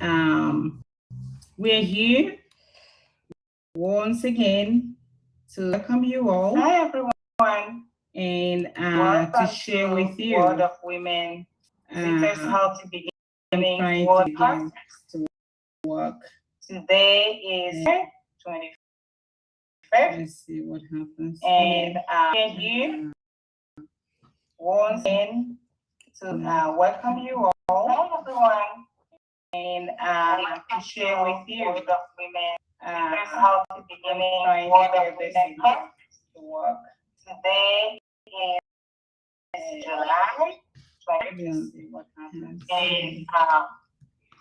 um, we're here once again to welcome you all. Hi, everyone. And to share with you World of Women. Teach us how to begin World Podcast to work. Today is 25th. Let's see what happens. And we're here once again to welcome you all. Hi, everyone. And to share with you World of Women. Here's how to begin World of Women to work. Today is July 20th. What happens? And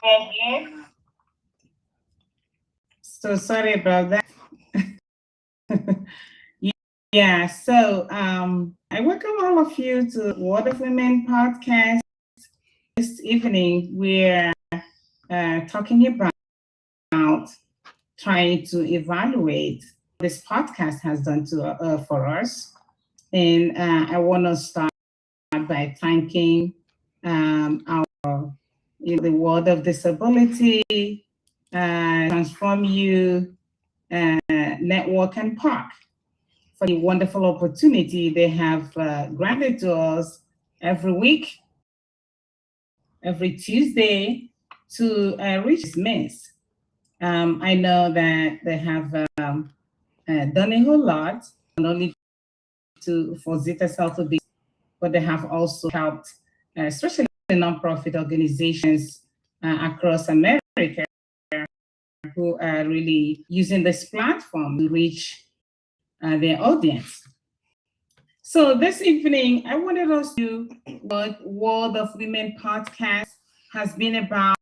we're here. So sorry about that. Yeah, so I welcome all of you to World of Women podcast. This evening, we're talking about trying to evaluate what this podcast has done for us. And I want to start by thanking the World of Disability, Transform You, Network and Park for the wonderful opportunity they have granted to us every week, every Tuesday, to reach this miss. I know that they have done a whole lot, not only for Zeta Health, but they have also helped, especially nonprofit organizations across America who are really using this platform to reach their audience. So this evening, I wanted us to what World of Women podcast has been about.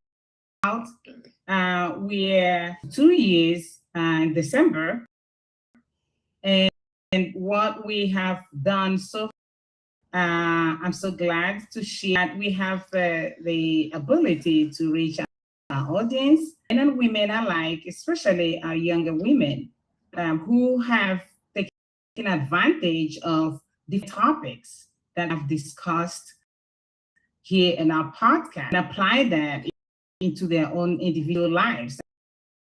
We're 2 years in December, and what we have done so far, I'm so glad to share that we have the ability to reach our audience, men and women alike, especially our younger women who have taken advantage of the topics that I've discussed here in our podcast and apply that into their own individual lives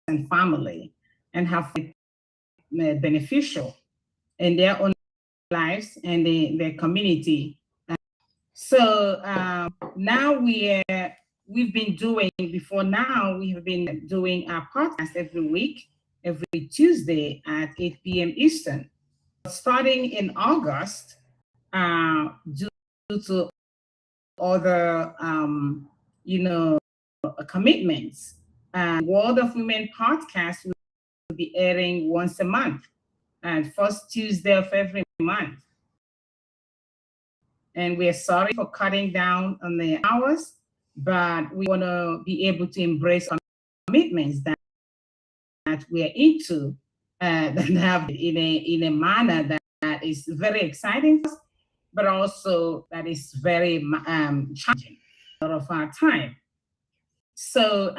and family, and have beneficial in their own lives and their community. So now we've been doing, before now, we have been doing our podcast every week, every Tuesday at 8 p.m. Eastern. Starting in August, due to other, commitments, World of Women podcast will be airing once a month, and first Tuesday of every month. And we're sorry for cutting down on the hours, but we want to be able to embrace our commitments that we're into, that have in a manner that is very exciting for us, but also that is very challenging a lot of our time. So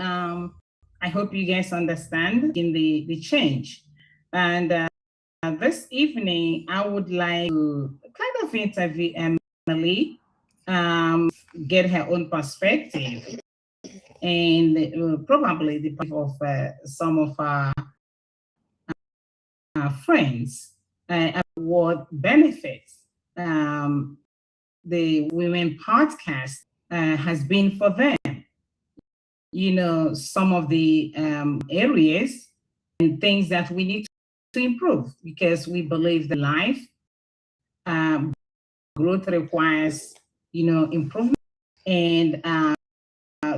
I hope you guys understand in the change. And this evening, I would like to kind of interview Emily, get her own perspective, and probably the perspective of some of our friends, what benefits the Women Podcast has been for them. Some of the areas and things that we need to improve, because we believe that life growth requires, improvement, and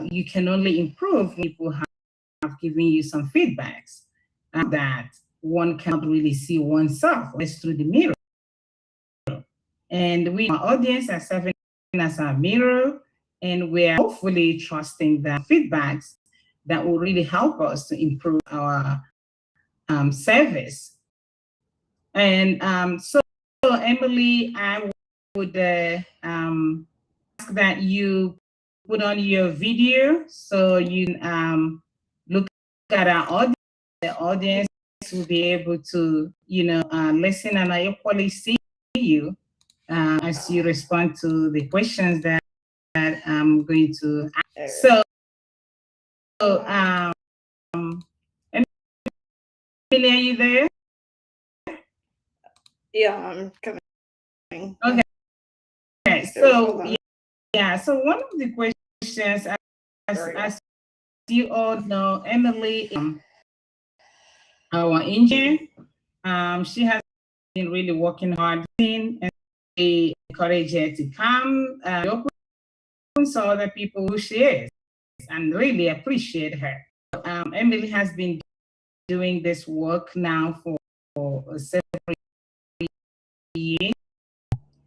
you can only improve when people have given you some feedbacks that one cannot really see oneself just through the mirror. And our audience are serving as our mirror, and we're hopefully trusting the feedbacks that will really help us to improve our service. And so Emily, I would ask that you put on your video so you look at our audience. The audience will be able to, listen, and I equally see you as you respond to the questions that I'm going to ask. So um, Emily, are you there? Yeah, I'm coming. Okay. So yeah. So one of the questions, as you all know, Emily, our engineer, she has been really working hard, and we encourage her to come, open so other people who she is, and really appreciate her. Emily has been doing this work now for several years,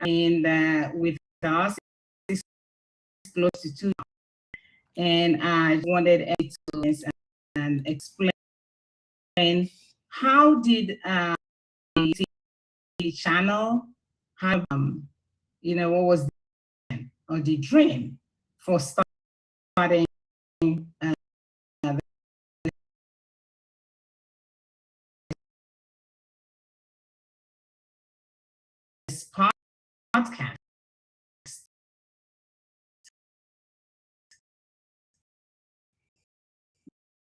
and with us, it's close to 2. And I wanted Emily to and explain how did the channel have, what was or the dream for starting uh, this podcast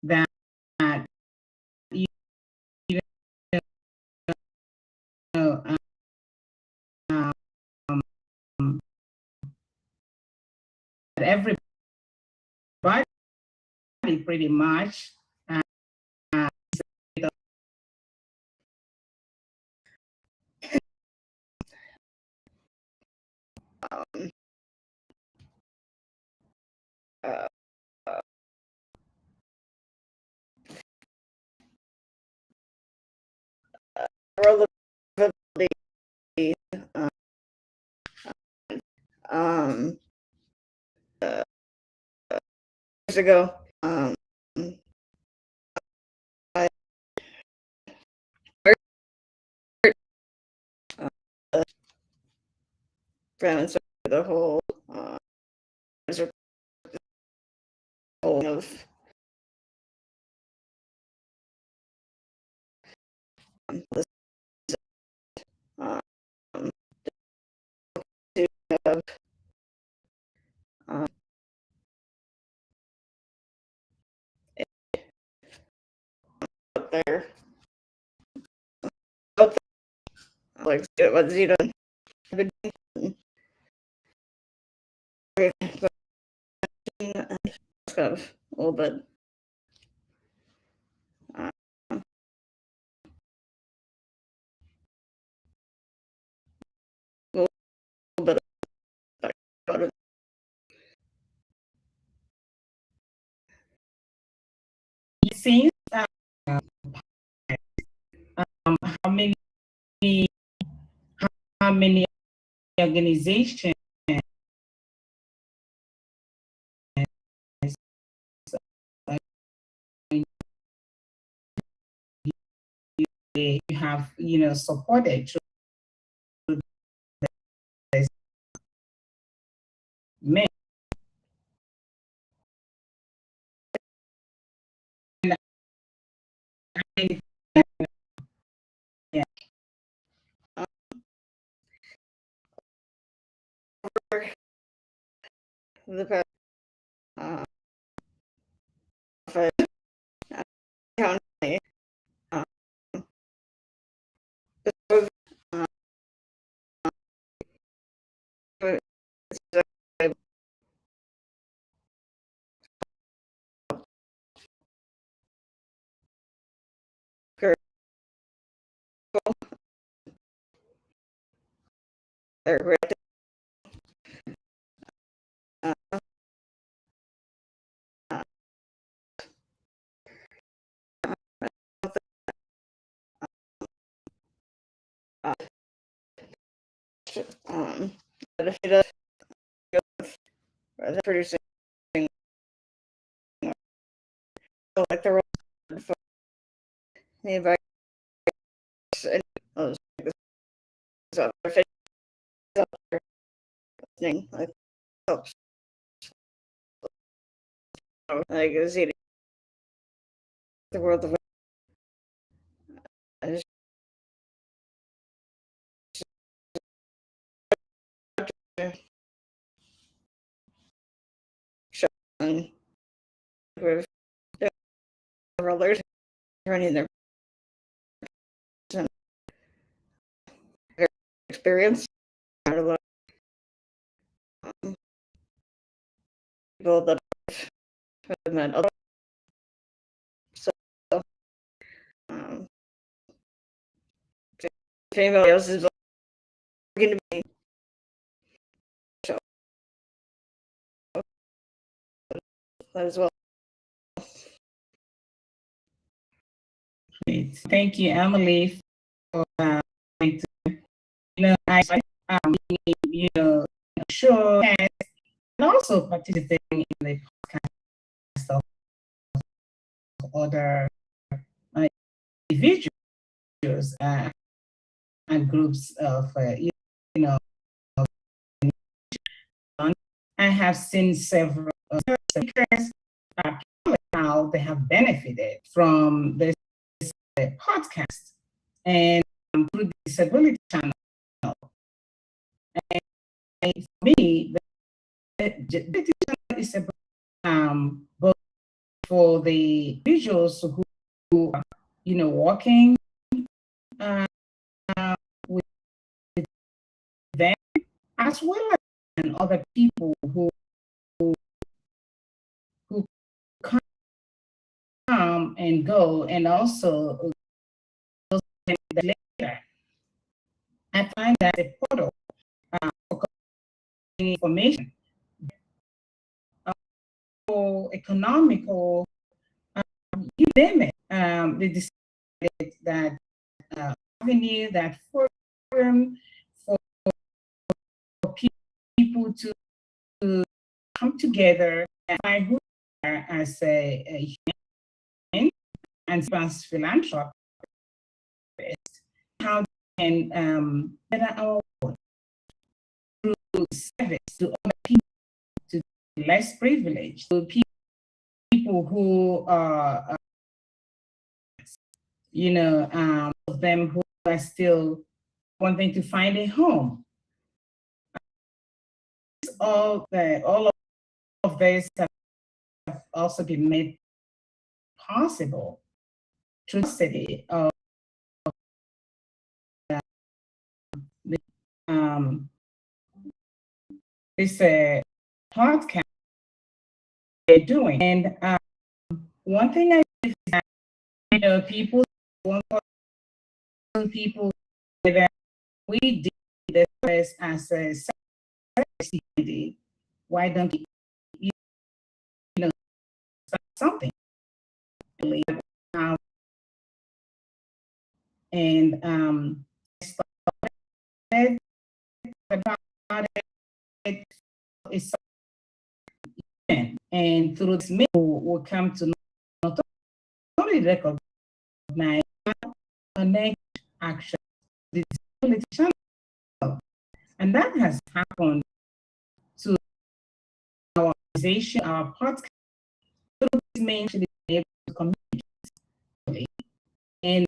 that you know um, everybody pretty much uh, um, uh, relatively uh, um, uh, years ago. I uh, friends the whole of this um, to have um, out there like it was kind of a little bit uh, a little bit about it. since how many how many organizations you have supported this men. Yeah. The past county uh, um, but if he does go with producing like the role for the advice and those other things out there listening, like helps like is eating the world of I just showing others running their experience. I don't know, people that have met other. So, um, if anybody else is going to be show as well. Great. Thank you, Emily, for I show and also participating in the podcast of other individuals and groups of I have seen several speakers how they have benefited from this podcast and through the disability channel. And for me, the disability channel is about both for the individuals who are, working with them, as well as other people who come and go, and also later. I find that a portal for information, for economical, you name it. They decided that avenue, that forum for people to come together and find who they are as a human and as philanthropist, how they can better our world through service to other people, to less privileged, to people who are, of them who are still wanting to find a home. All of this have also been made possible through the city of the, this podcast they're doing. And one thing I is that people that we did this as a CPD. Why don't you something? And started about it is, and through this meeting will come to not only recognize connect action the disability channel, and that has happened to our organization, our podcast, through this main to be able to communicate, and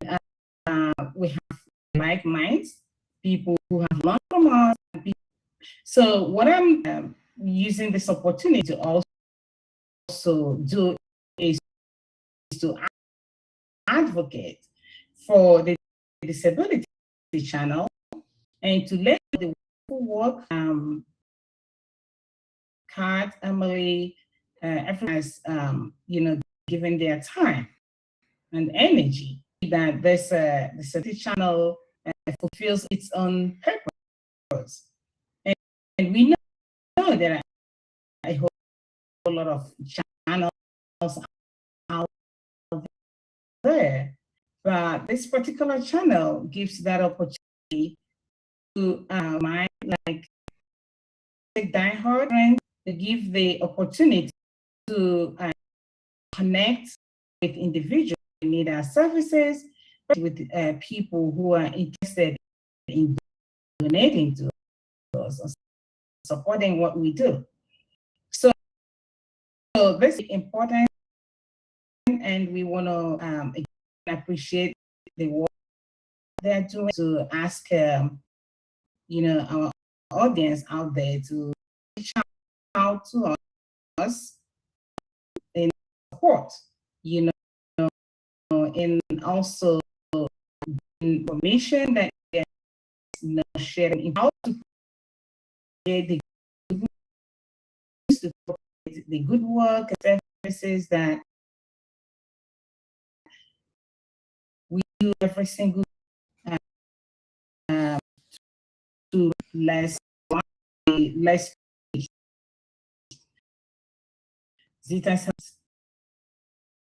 we have like minds, people who have learned from us. So what I'm using this opportunity to also do is to advocate for the disability channel and to let the work Kat, Emily, everyone has given their time and energy that this disability channel fulfills its own purpose. And we know there are a whole lot of channels out there, but this particular channel gives that opportunity to my diehard friends to give the opportunity to connect with individuals who need our services, with people who are interested in donating to us, or supporting what we do. So this is important, and we want to appreciate the work they're doing to ask, our audience out there to reach out to us in support, and also information that is sharing how to create the good work and services that we do every single uh, to less Zita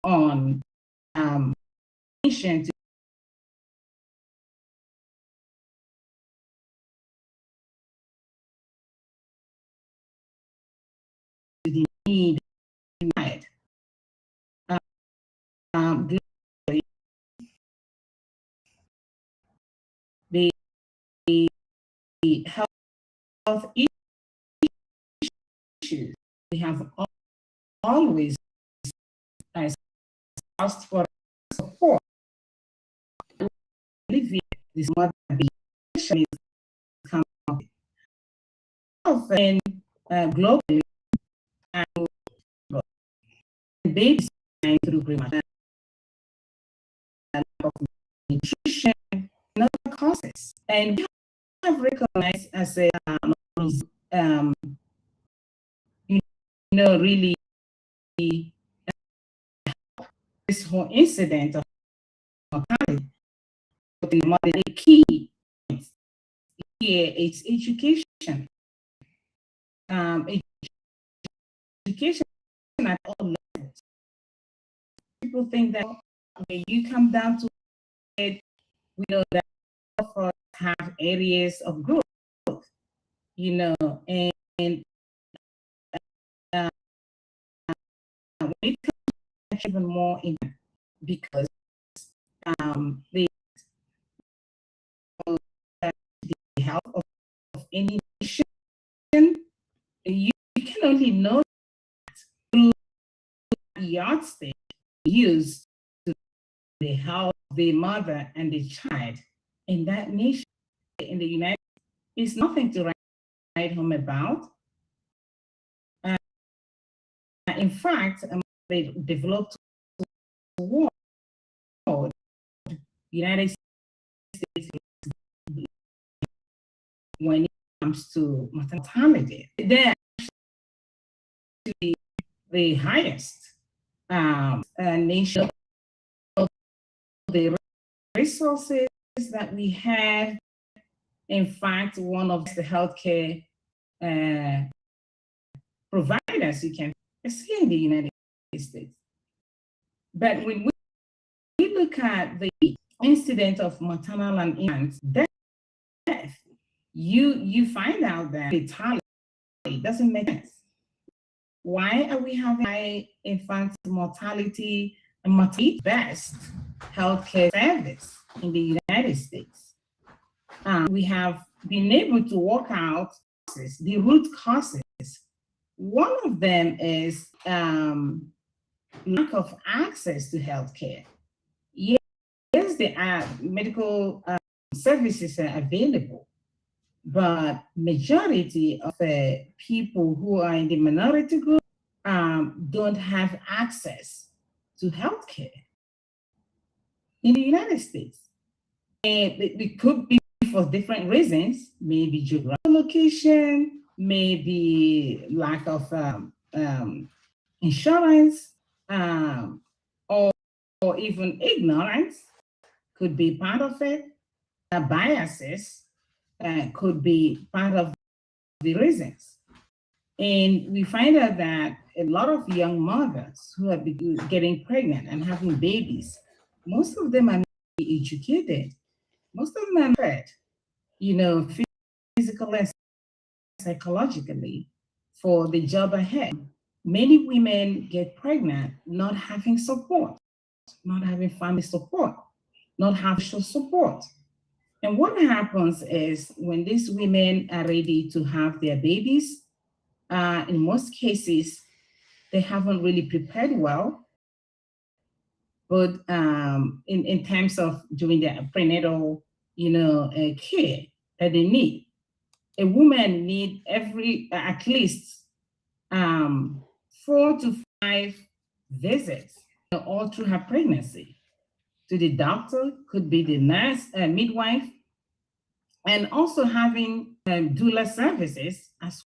on to the need globally, the health issues we have always asked for support. Alleviate this mother is coming and globally and babies through prenatal nutrition and other causes. And we have recognized as a you know really this whole incident of mortality, the key here is education. Education at all levels. People think that when you come down to it, we know that all of us have areas of growth, you know, and when it comes to even more in because the health of any nation, you can only know through the yardstick used to the health of the mother and the child in that nation. In the United States, is nothing to write home about. In fact, they developed a war. United States when it comes to mortality. They're actually the highest nation of the resources that we have. In fact, one of the healthcare providers you can see in the United States. But when we look at the incident of maternal and infant death, you find out that fatality doesn't make sense. Why are we having high infant mortality and mortality best healthcare service in the United States? We have been able to work out the root causes. One of them is lack of access to healthcare. Yes, the medical services are available, but majority of people who are in the minority group don't have access to healthcare in the United States. And it could be for different reasons, maybe geographical location, maybe lack of insurance, or even ignorance could be part of it. Biases could be part of the reasons. And we find out that a lot of young mothers who are getting pregnant and having babies, most of them are not educated. Most of them are fed, you know, physically and psychologically for the job ahead. Many women get pregnant not having support, not having family support, not having social support. And what happens is when these women are ready to have their babies, in most cases, they haven't really prepared well, but in terms of doing the prenatal, care that they need. A woman need at least 4 to 5 visits all through her pregnancy. to the doctor, could be the nurse, midwife, and also having doula services as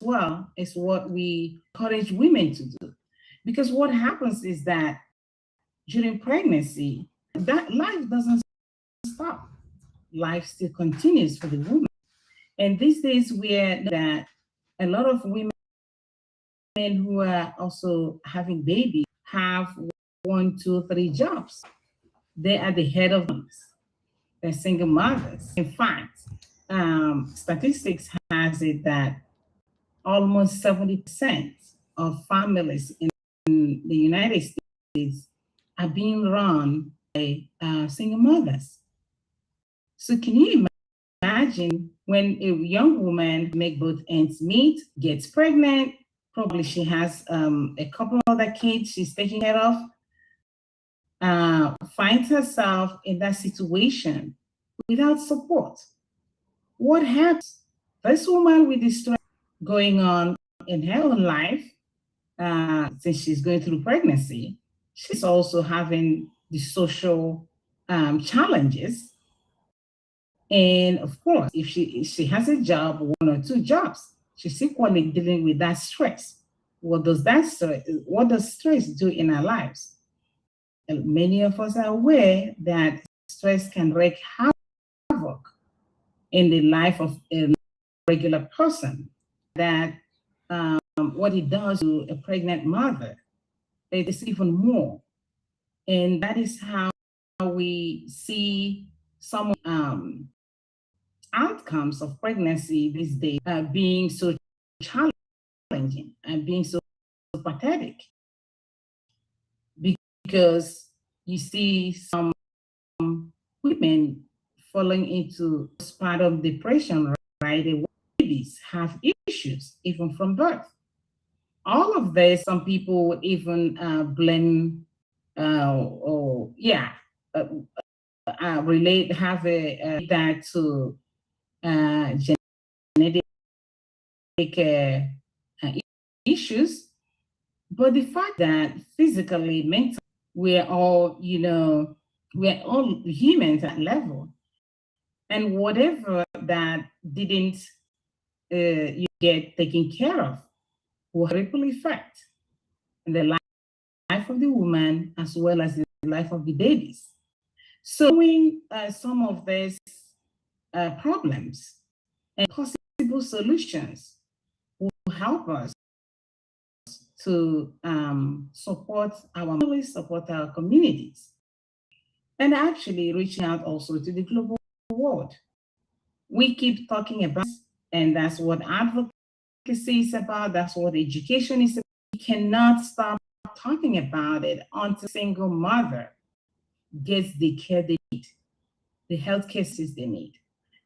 well is what we encourage women to do. Because what happens is that during pregnancy, that life doesn't stop. Life still continues for the woman. And these days, we are that a lot of women who are also having babies have one, two, three jobs. They are the head of things. They're single mothers. In fact, statistics has it that almost 70% of families in the United States are being run by single mothers. So can you imagine when a young woman make both ends meet, gets pregnant, probably she has a couple other kids she's taking care of, finds herself in that situation without support? What happens? This woman with the stress going on in her own life, since she's going through pregnancy, she's also having the social challenges. And of course, if she has a job, one or two jobs, she's equally dealing with that stress. What does stress do in our lives? And many of us are aware that stress can wreak havoc in the life of a regular person. That what it does to a pregnant mother is even more. And that is how we see some outcomes of pregnancy these days being so challenging and being so pathetic, because you see some women falling into postpartum depression right away. Babies have issues even from birth. All of this, some people would even blame, or yeah, relate, have that to genetic uh, issues. But the fact that physically, mentally, we're all, we're all humans at level. And whatever that didn't you get taken care of will ripple effect in the life of the woman as well as the life of the babies. So knowing some of these problems and possible solutions will help us to support our families, support our communities, and actually reaching out also to the global world. We keep talking about, and that's what advocacy is about, that's what education is about. We cannot stop talking about it until a single mother gets the care they need, the health care systems they need.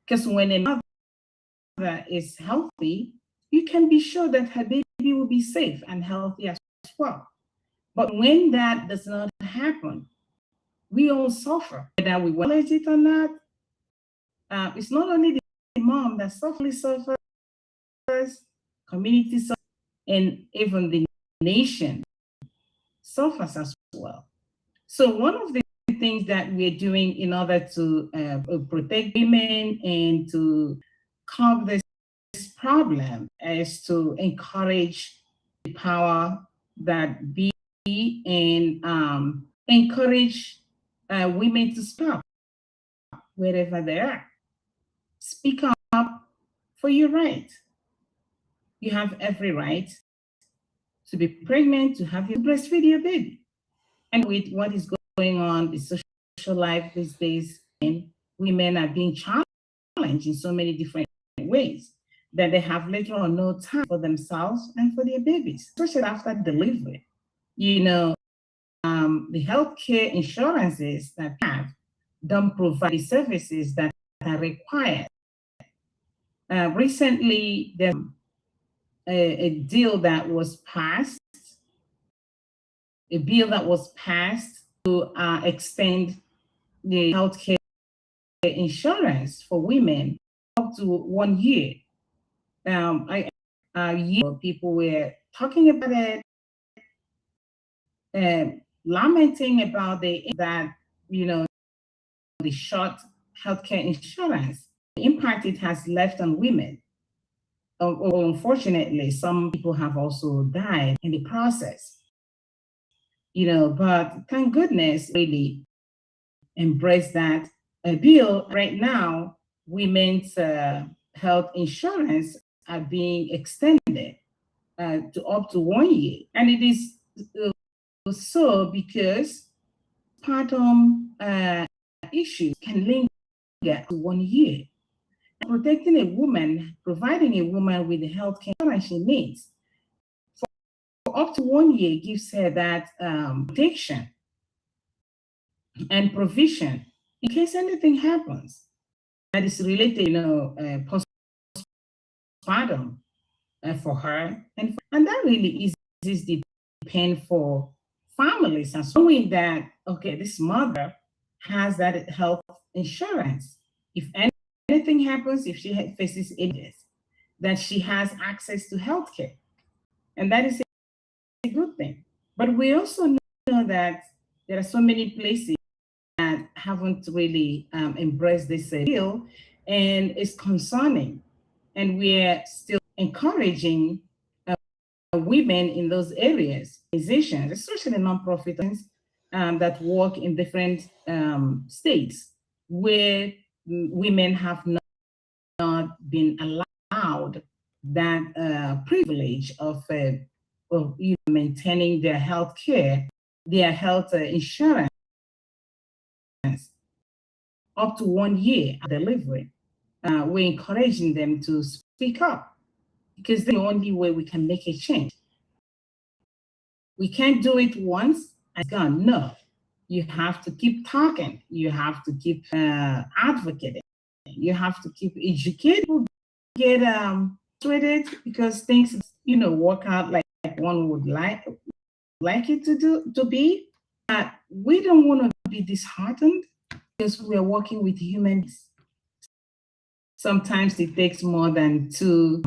Because when a mother is healthy, you can be sure that her baby will be safe and healthy as well. But when that does not happen, we all suffer, whether we acknowledge it or not. It's not only the mom that suffers, community suffers, and even the nation suffers as well. So one of the things that we're doing in order to protect women and to curb this problem is to encourage the power that be, and encourage women to speak up wherever they are. Speak up for your right. You have every right to be pregnant, to have your breastfeed your baby. And with what is going on, the social life these days, and women are being challenged in so many different ways that they have little or no time for themselves and for their babies, especially after delivery. The healthcare insurances that have don't provide the services that are required. Recently, there's a deal that was passed, a bill that was passed to extend the healthcare insurance for women up to 1 year. People were talking about it, lamenting about that you know, the short healthcare insurance, the impact it has left on women. Unfortunately, some people have also died in the process, but thank goodness really embrace that bill. Right now, women's health insurance are being extended to up to 1 year. And it is so because postpartum issues can linger to 1 year. Protecting a woman, providing a woman with the health care she needs for up to 1 year gives her that protection and provision in case anything happens that is related, postpartum for her, and that really eases the pain for families. And so knowing that, okay, this mother has that health insurance. If anything happens, if she faces illness, that she has access to healthcare, and that is a good thing. But we also know that there are so many places that haven't really embraced this bill, and it's concerning. And we're still encouraging women in those areas, organizations, especially nonprofits that work in different states where women have not been allowed that privilege of maintaining their health care, their health insurance up to 1 year of delivery. We're encouraging them to speak up because the only way we can make a change. We can't do it once and it's gone. No, you have to keep talking. You have to keep advocating. You have to keep educating people, get frustrated because things work out like one would like it to be. We don't want to be disheartened because we are working with humans. Sometimes it takes more than two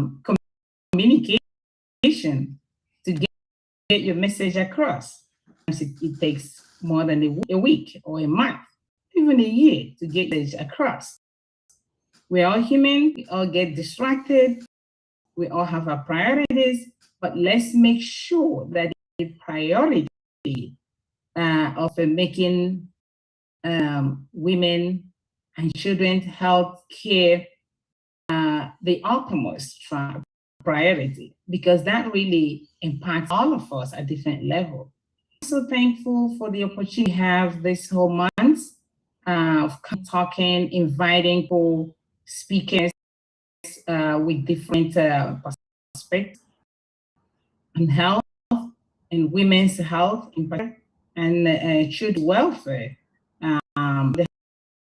communication to get your message across. It takes more than a week or a month, even a year to get the message across. We're all human, we all get distracted, we all have our priorities, but let's make sure that the priority of making women and children's health care the utmost priority, because that really impacts all of us at different levels. I'm so thankful for the opportunity to have this whole month of talking, inviting people, speakers with different perspectives on health and women's health in particular, and children's welfare they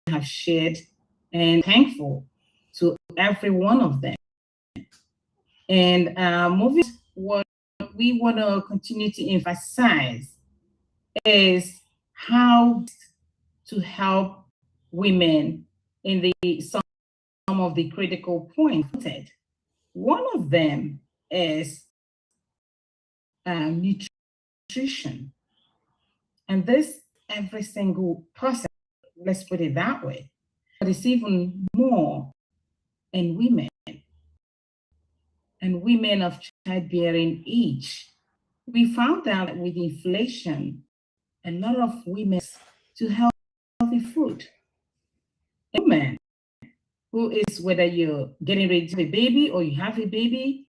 have shared, and thankful to every one of them. And moving, what we want to continue to emphasize is how to help women in some of the critical points. One of them is nutrition. And this, every single person, let's put it that way, but it's even more in women and women of childbearing age. We found out that with inflation, a lot of women to healthy food. A woman who is, whether you're getting ready to have a baby or you have a baby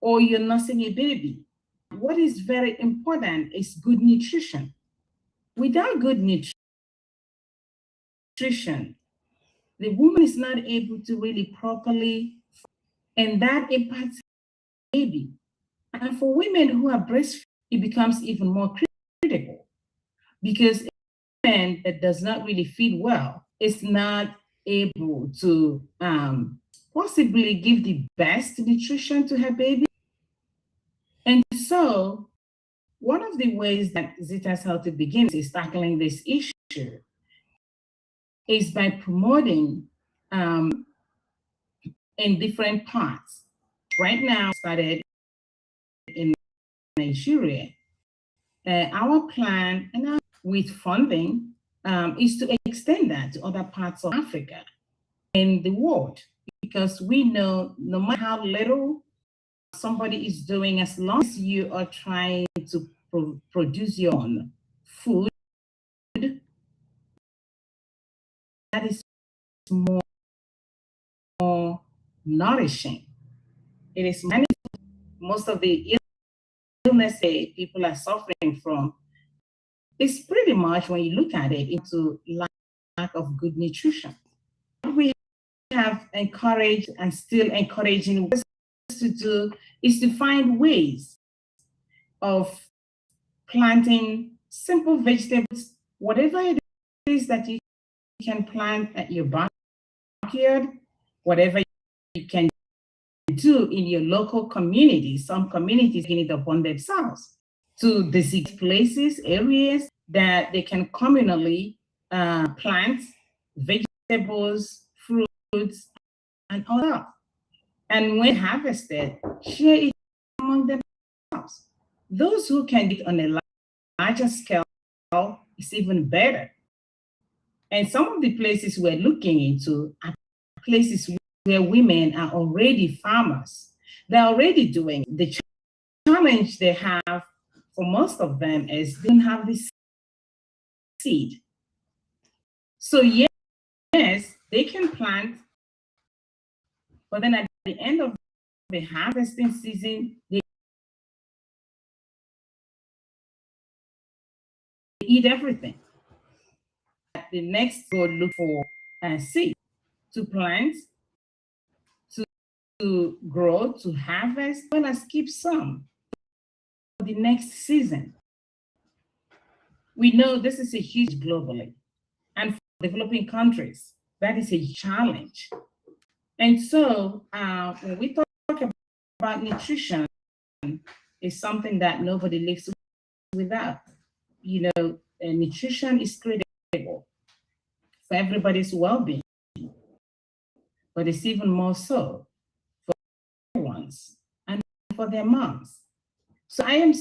or you're nursing a baby, what is very important is good nutrition. Without good nutrition, the woman is not able to really properly, and that impacts the baby. And for women who are breastfeeding, it becomes even more critical because a woman that does not really feed well is not able to possibly give the best nutrition to her baby. And so, one of the ways that Zita's Healthy Begins is tackling this issue is by promoting in different parts. Right now, started in Nigeria. Our plan and with funding is to extend that to other parts of Africa and the world, because we know no matter how little somebody is doing, as long as you are trying to produce your own food, that is more nourishing. It is most of the illness people are suffering from is pretty much, when you look at it, into lack of good nutrition. What we have encouraged and still encouraging to do is to find ways of planting simple vegetables, whatever it is that you can plant at your backyard, whatever you can do in your local community. Some communities getting it upon themselves to designate places, areas that they can communally plant vegetables, fruits, and all that. And when harvested, share it among themselves. Those who can do it on a larger scale is even better. And some of the places we're looking into are places where women are already farmers. They're already doing the challenge they have for most of them is they don't have the seed. So yes, they can plant, but then at the end of the harvesting season, they eat everything. The next go look for seed to plant, to grow, to harvest, as well as keep some for the next season. We know this is a huge globally, and for developing countries, that is a challenge. And so when we talk about nutrition, it's something that nobody lives without. You know, nutrition is critical for everybody's well-being, but it's even more so for ones and for their moms. So I am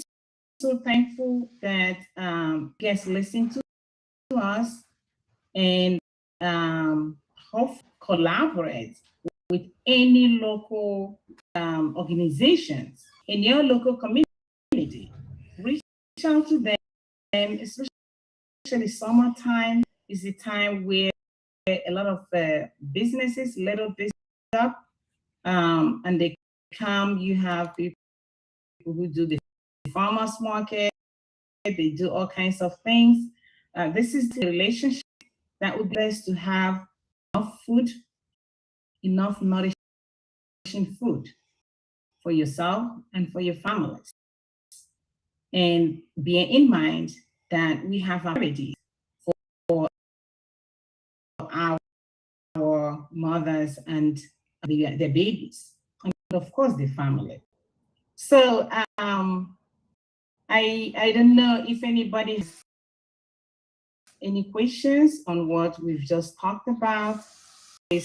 so thankful that guests listen to us and hope collaborate with any local organizations in your local community. Reach out to them, especially summertime is the time where a lot of businesses, little business up, and they come. You have people who do the farmers market. They do all kinds of things. This is the relationship that would be best to have enough food, enough nourishing food for yourself and for your families. And bear in mind that we have priorities for our mothers and their babies, and of course the family. So I don't know if anybody has any questions on what we've just talked about. We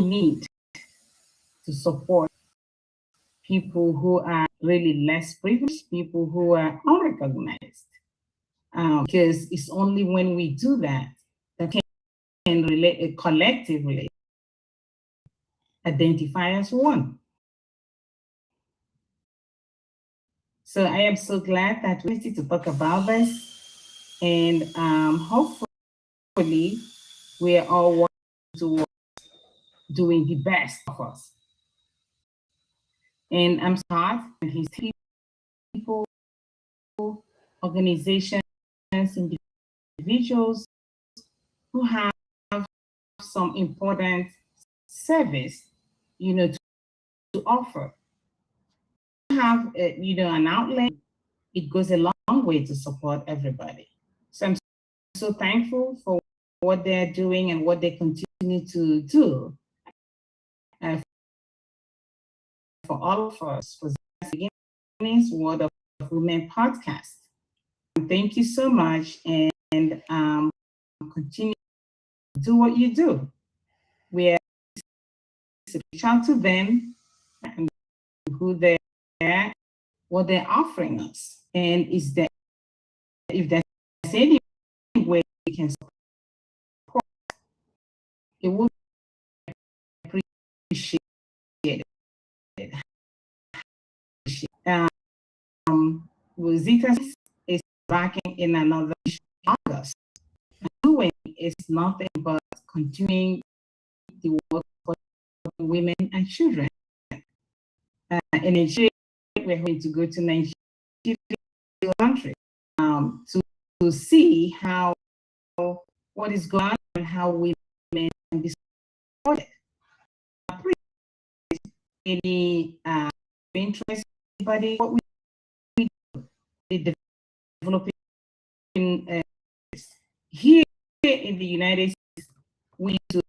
need to support people who are really less privileged, people who are unrecognized, because it's only when we do that that can relate collectively identify as one. So I am so glad that we need to talk about this, and hopefully we are all working towards doing the best of us. And I'm Scott and his people, organizations, individuals who have some important service, to offer. Have an outlet, it goes a long way to support everybody. So I'm so thankful for what they're doing and what they continue to do for all of us for the Beginnings Word of Women podcast. Thank you so much, and continue to do what you do. We are reach out to them and who they are, what they're offering us, and is there if there's any way we can support, it would be appreciated. Rosita is backing in another August. Doing is nothing but continuing the work for women and children. In Nigeria, we're going to go to Nigeria country to see how what is going on and how women can be supported. Any interest, anybody, what we do, the developing here in the United States, we need to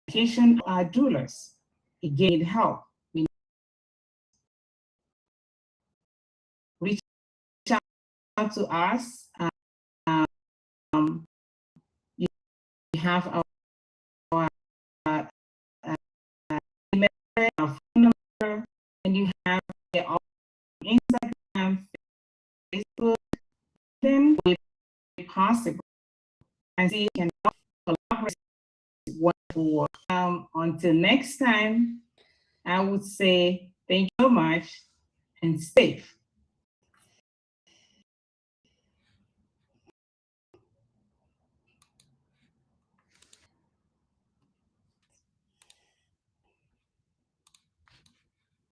education our doulas. Again, help. We reach out to us. You have our email, our phone number, and you have our Instagram, Facebook. Then, if possible, and see can collaborate for. Until next time, I would say thank you so much and safe.